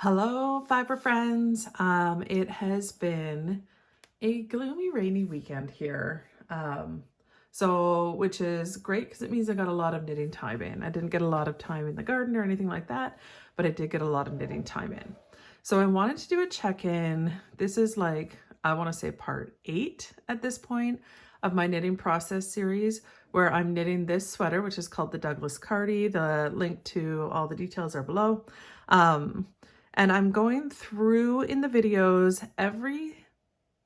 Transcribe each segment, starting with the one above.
Hello, Fiber friends. It has been a gloomy, rainy weekend here. Which is great because it means I got a lot of knitting time in. I didn't get a lot of time in the garden or anything like that, but I did get a lot of knitting time in. So I wanted to do a check-in. This is like, I want to say part 8 at this point of my knitting process series, where I'm knitting this sweater, which is called the Douglas Cardi. The link to all the details are below. And I'm going through in the videos every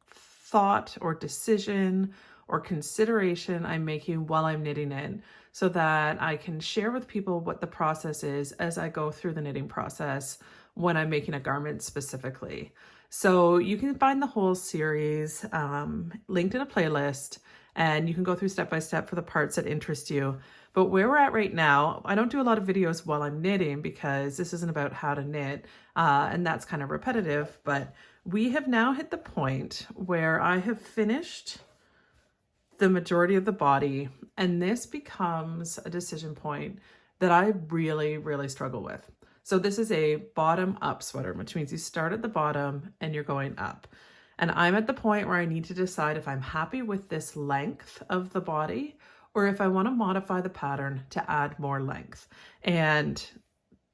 thought or decision or consideration I'm making while I'm knitting it, so that I can share with people what the process is as I go through the knitting process when I'm making a garment specifically. So you can find the whole series linked in a playlist, and you can go through step by step for the parts that interest you. But where we're at right now, I don't do a lot of videos while I'm knitting because this isn't about how to knit, and that's kind of repetitive. But we have now hit the point where I have finished the majority of the body, and this becomes a decision point that I really, really struggle with. So this is a bottom up sweater, which means you start at the bottom and you're going up. And I'm at the point where I need to decide if I'm happy with this length of the body or if I want to modify the pattern to add more length. And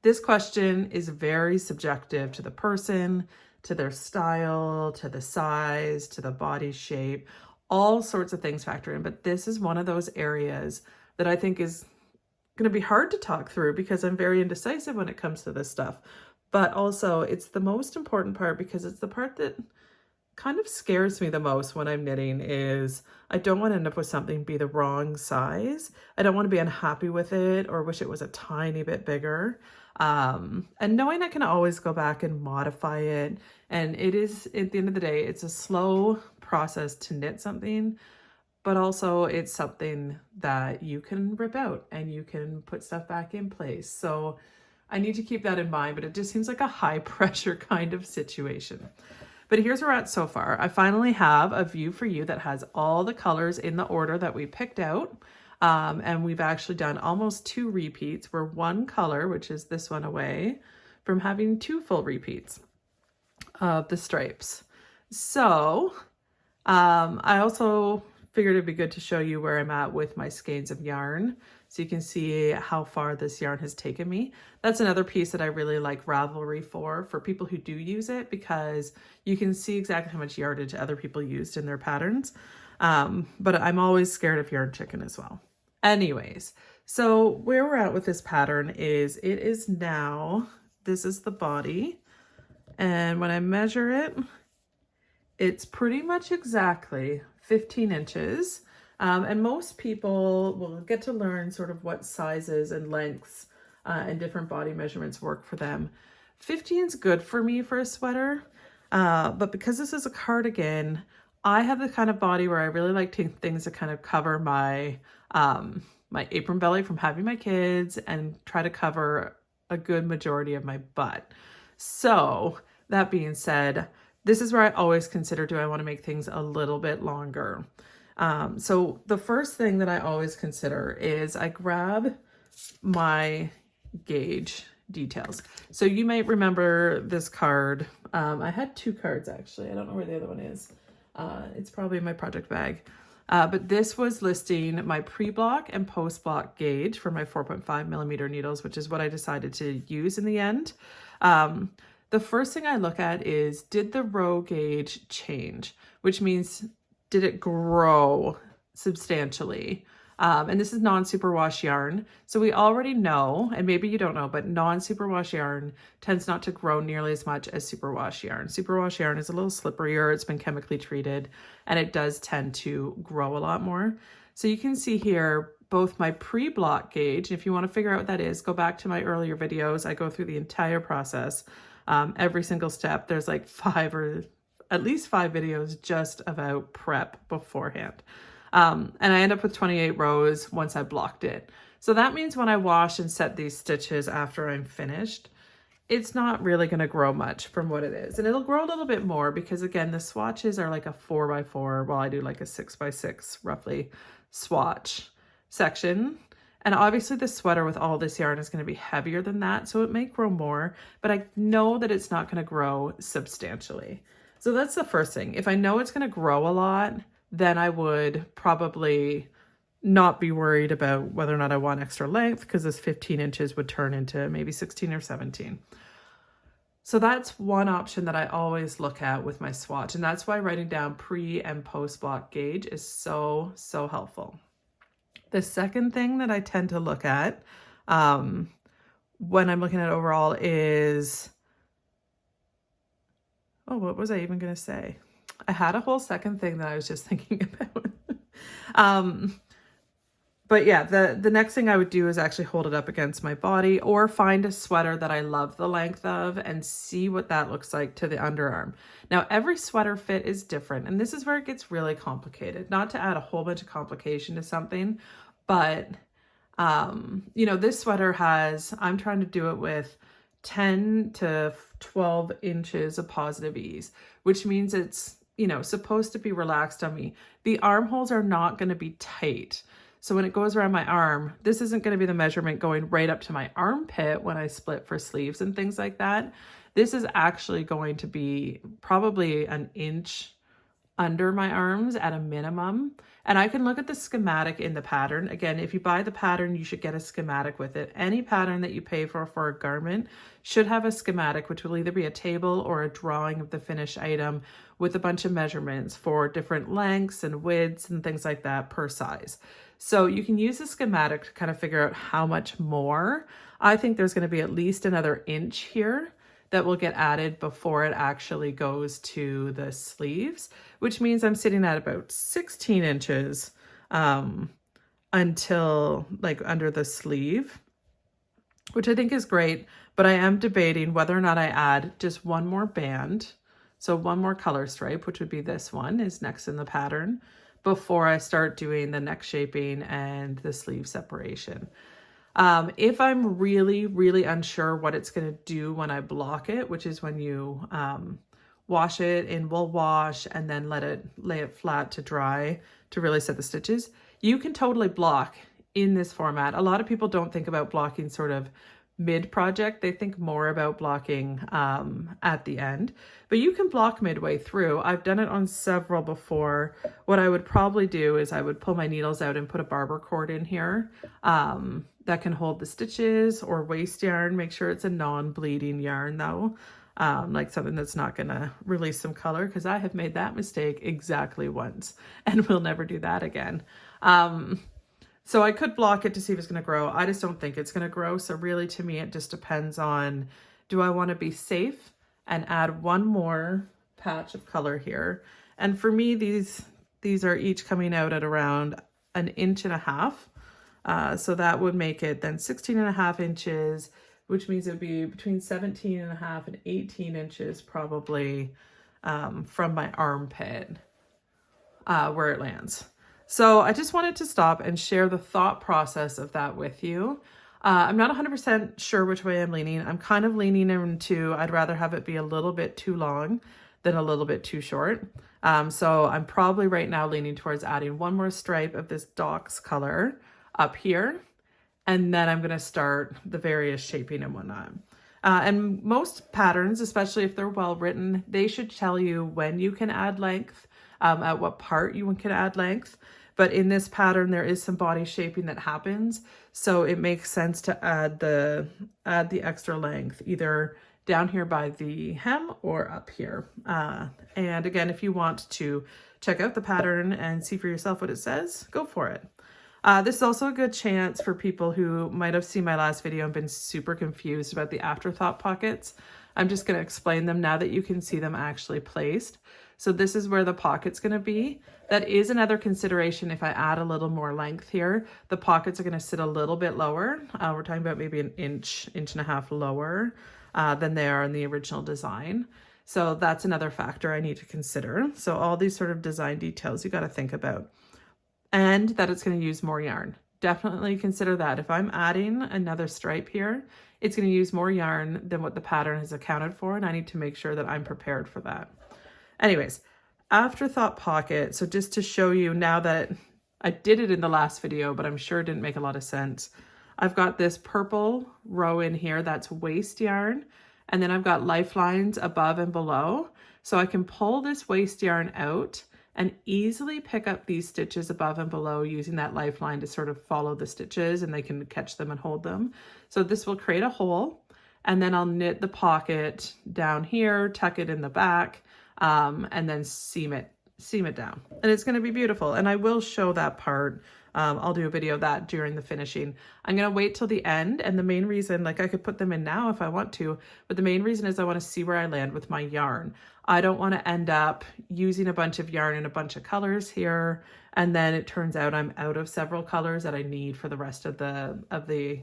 this question is very subjective to the person, to their style, to the size, to the body shape. All sorts of things factor in, but this is one of those areas that I think is going to be hard to talk through because I'm very indecisive when it comes to this stuff. But also it's the most important part because it's the part that kind of scares me the most when I'm knitting. Is I don't want to end up with something be the wrong size. I don't want to be unhappy with it or wish it was a tiny bit bigger. And knowing I can always go back and modify it. And it is, at the end of the day, it's a slow process to knit something, but also it's something that you can rip out and you can put stuff back in place. So I need to keep that in mind, but it just seems like a high pressure kind of situation. But here's where we're at so far. I finally have a view for you that has all the colors in the order that we picked out. And we've actually done almost 2 repeats. We're 1 color, which is this one, away from having 2 full repeats of the stripes. So I also figured it'd be good to show you where I'm at with my skeins of yarn, so you can see how far this yarn has taken me. That's another piece that I really like Ravelry for people who do use it, because you can see exactly how much yardage other people used in their patterns. But I'm always scared of yarn chicken as well. Anyways, so where we're at with this pattern is it is now, this is the body. And when I measure it, it's pretty much exactly 15 inches. And most people will get to learn sort of what sizes and lengths and different body measurements work for them. 15 is good for me for a sweater, but because this is a cardigan, I have the kind of body where I really like things to kind of cover my my apron belly from having my kids and try to cover a good majority of my butt. So that being said, this is where I always consider, do I want to make things a little bit longer? So the first thing that I always consider is I grab my gauge details. So you might remember this card. I had 2 cards actually. I don't know where the other one is. It's probably in my project bag. But this was listing my pre-block and post-block gauge for my 4.5 millimeter needles, which is what I decided to use in the end. The first thing I look at is, did the row gauge change? Which means, did it grow substantially? And this is non-superwash yarn. So we already know, and maybe you don't know, but non-superwash yarn tends not to grow nearly as much as superwash yarn. Superwash yarn is a little slipperier, it's been chemically treated, and it does tend to grow a lot more. So you can see here both my pre-block gauge. If you want to figure out what that is, go back to my earlier videos. I go through the entire process. Every single step. There's like 5 or at least 5 videos just about prep beforehand. And I end up with 28 rows once I blocked it. So that means when I wash and set these stitches after I'm finished, it's not really going to grow much from what it is. And it'll grow a little bit more because, again, the swatches are like a 4x4, while I do like a 6x6 roughly swatch section. And obviously the sweater with all this yarn is going to be heavier than that, so it may grow more, but I know that it's not going to grow substantially. So that's the first thing. If I know it's going to grow a lot, then I would probably not be worried about whether or not I want extra length, because this 15 inches would turn into maybe 16 or 17. So that's one option that I always look at with my swatch, and that's why writing down pre and post block gauge is so, so helpful. The second thing that I tend to look at when I'm looking at overall is, oh, what was I even going to say? I had a whole second thing that I was just thinking about. But yeah, the next thing I would do is actually hold it up against my body, or find a sweater that I love the length of and see what that looks like to the underarm. Now, every sweater fit is different, and this is where it gets really complicated. Not to add a whole bunch of complication to something, but you know, this sweater has, I'm trying to do it with 10 to 12 inches of positive ease, which means it's, you know, supposed to be relaxed on me. The armholes are not going to be tight. So when it goes around my arm, this isn't going to be the measurement going right up to my armpit when I split for sleeves and things like that. This is actually going to be probably an inch under my arms at a minimum. And I can look at the schematic in the pattern. Again, if you buy the pattern, you should get a schematic with it. Any pattern that you pay for a garment should have a schematic, which will either be a table or a drawing of the finished item with a bunch of measurements for different lengths and widths and things like that per size. So you can use the schematic to kind of figure out how much more. I think there's going to be at least another inch here that will get added before it actually goes to the sleeves, which means I'm sitting at about 16 inches until like under the sleeve, which I think is great, but I am debating whether or not I add just one more band. So one more color stripe, which would be this one, is next in the pattern, before I start doing the neck shaping and the sleeve separation. If I'm really, really unsure what it's going to do when I block it, which is when you wash it in wool wash and then lay it flat to dry to really set the stitches, you can totally block in this format. A lot of people don't think about blocking sort of mid-project. They think more about blocking at the end, but you can block midway through. I've done it on several before. What I would probably do is I would pull my needles out and put a barber cord in here that can hold the stitches, or waste yarn. Make sure it's a non-bleeding yarn though, like something that's not gonna release some color, because I have made that mistake exactly once and will never do that again. So I could block it to see if it's going to grow. I just don't think it's going to grow. So really, to me, it just depends on, do I want to be safe and add one more patch of color here? And for me, these are each coming out at around 1.5 inches. So that would make it then 16.5 inches, which means it would be between 17.5 and 18 inches probably from my armpit where it lands. So I just wanted to stop and share the thought process of that with you. I'm not 100% sure which way I'm leaning. I'm kind of leaning into, I'd rather have it be a little bit too long than a little bit too short. So I'm probably right now leaning towards adding one more stripe of this Docs color up here. And then I'm going to start the various shaping and whatnot. And most patterns, especially if they're well written, they should tell you when you can add length, at what part you can add length. But in this pattern, there is some body shaping that happens. So it makes sense to add the extra length, either down here by the hem or up here. And again, if you want to check out the pattern and see for yourself what it says, go for it. This is also a good chance for people who might have seen my last video and been super confused about the afterthought pockets. I'm just going to explain them now that you can see them actually placed. So this is where the pocket's going to be. That is another consideration. If I add a little more length here, the pockets are going to sit a little bit lower. We're talking about maybe an inch and a half lower than they are in the original design. So that's another factor I need to consider. So all these sort of design details you got to think about. And that it's going to use more yarn. Definitely consider that. If I'm adding another stripe here, it's going to use more yarn than what the pattern has accounted for, and I need to make sure that I'm prepared for that. Anyways, afterthought pocket. So just to show you now that I did it in the last video, but I'm sure it didn't make a lot of sense. I've got this purple row in here, that's waste yarn. And then I've got lifelines above and below. So I can pull this waste yarn out and easily pick up these stitches above and below using that lifeline to sort of follow the stitches, and they can catch them and hold them. So this will create a hole, and then I'll knit the pocket down here, tuck it in the back, and then seam it down. And it's going to be beautiful. And I will show that part. I'll do a video of that during the finishing. I'm going to wait till the end. And the main reason, like I could put them in now if I want to, but the main reason is I want to see where I land with my yarn. I don't want to end up using a bunch of yarn in a bunch of colors here, and then it turns out I'm out of several colors that I need for the rest of the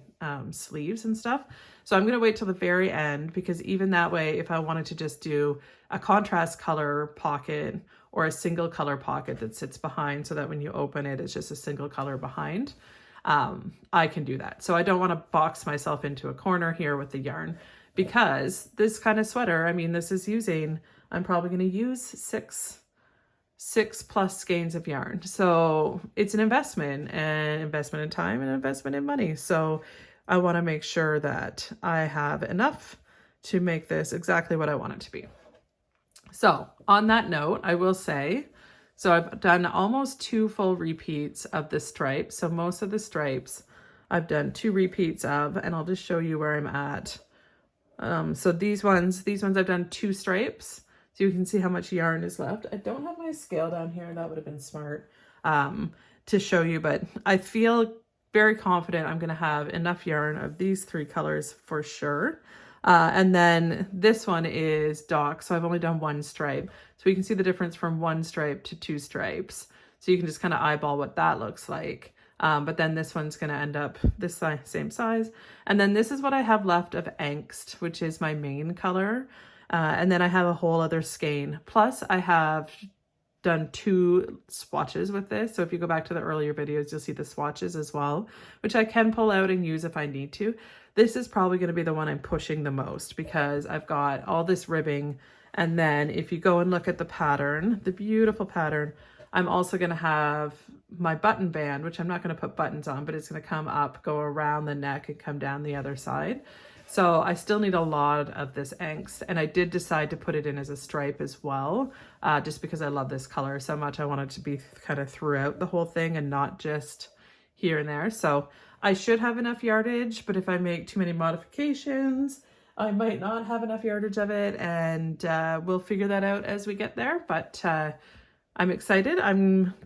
sleeves and stuff. So I'm going to wait till the very end, because even that way, if I wanted to just do a contrast color pocket or a single color pocket that sits behind so that when you open it, it's just a single color behind, I can do that. So I don't want to box myself into a corner here with the yarn, because this kind of sweater, I mean, this is using, I'm probably going to use six plus skeins of yarn. So it's an investment in time and investment in money. So I want to make sure that I have enough to make this exactly what I want it to be. So on that note, I will say, so I've done almost 2 full repeats of the stripes. So most of the stripes I've done 2 repeats of, and I'll just show you where I'm at. So these ones I've done 2 stripes. So you can see how much yarn is left. I don't have my scale down here. That would have been smart to show you, but I feel very confident I'm going to have enough yarn of these 3 colors for sure. And then this one is dock, so I've only done 1 stripe. So you can see the difference from 1 stripe to 2 stripes. So you can just kind of eyeball what that looks like. But then this one's going to end up this same size. And then this is what I have left of Angst, which is my main color. And then I have a whole other skein. Plus I have done 2 swatches with this. So if you go back to the earlier videos, you'll see the swatches as well, which I can pull out and use if I need to. This is probably going to be the one I'm pushing the most, because I've got all this ribbing. And then if you go and look at the pattern, the beautiful pattern, I'm also going to have my button band, which I'm not going to put buttons on, but it's going to come up, go around the neck, and come down the other side. So I still need a lot of this Angst, and I did decide to put it in as a stripe as well, just because I love this color so much. I want it to be kind of throughout the whole thing and not just here and there. So I should have enough yardage, but if I make too many modifications, I might not have enough yardage of it, and we'll figure that out as we get there. But I'm excited.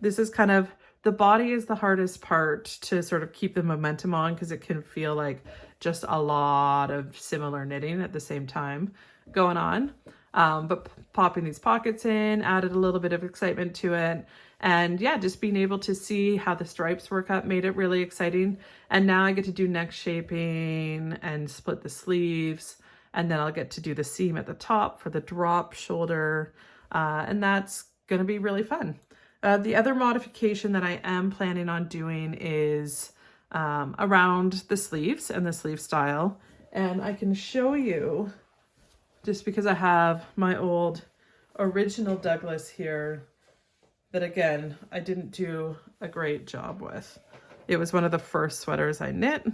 This is kind of, the body is the hardest part to sort of keep the momentum on, because it can feel like just a lot of similar knitting at the same time going on. But popping these pockets in added a little bit of excitement to it. And yeah, just being able to see how the stripes work up made it really exciting. And now I get to do neck shaping and split the sleeves. And then I'll get to do the seam at the top for the drop shoulder. And that's going to be really fun. The other modification that I am planning on doing is around the sleeves and the sleeve style. And I can show you, just because I have my old original Douglas here, that again, I didn't do a great job with. It was one of the first sweaters I knit.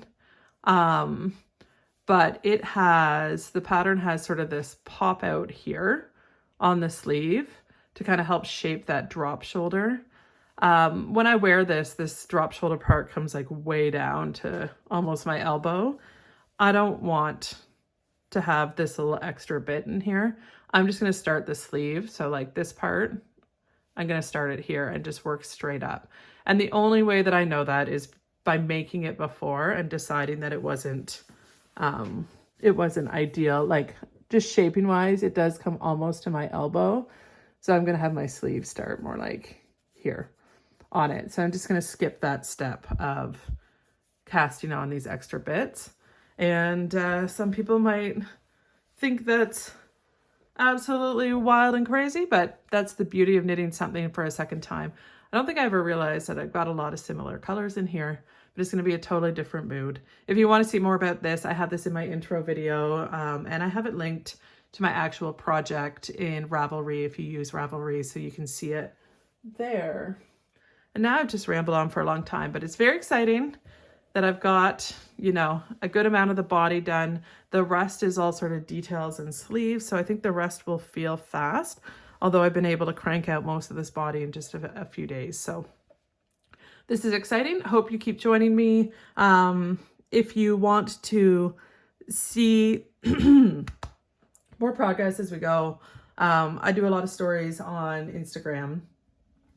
But it has, the pattern has sort of this pop out here on the sleeve to kind of help shape that drop shoulder. When I wear this drop shoulder part comes like way down to almost my elbow. I don't want to have this little extra bit in here. I'm just going to start the sleeve. So like this part, I'm going to start it here and just work straight up. And the only way that I know that is by making it before and deciding that it wasn't ideal. Like just shaping wise, it does come almost to my elbow. So I'm going to have my sleeve start more like here on it. So I'm just going to skip that step of casting on these extra bits. And some people might think that's absolutely wild and crazy, but that's the beauty of knitting something for a second time. I don't think I ever realized that I've got a lot of similar colors in here, but it's going to be a totally different mood. If you want to see more about this, I have this in my intro video, and I have it linked to my actual project in Ravelry if you use Ravelry, so you can see it there. And now I've just rambled on for a long time, but it's very exciting that I've got, you know, a good amount of the body done. The rest is all sort of details and sleeves. So I think the rest will feel fast, although I've been able to crank out most of this body in just a few days. So this is exciting. Hope you keep joining me. If you want to see more progress as we go, I do a lot of stories on Instagram.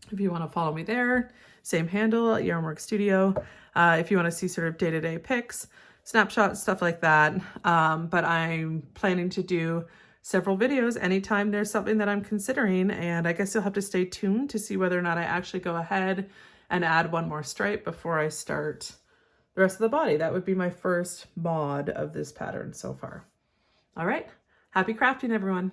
If you want to follow me there, same handle at Yarnwork Studio. If you want to see sort of day-to-day pics, snapshots, stuff like that. But I'm planning to do several videos anytime there's something that I'm considering, and I guess you'll have to stay tuned to see whether or not I actually go ahead and add one more stripe before I start the rest of the body. That would be my first mod of this pattern so far. All right, happy crafting, everyone.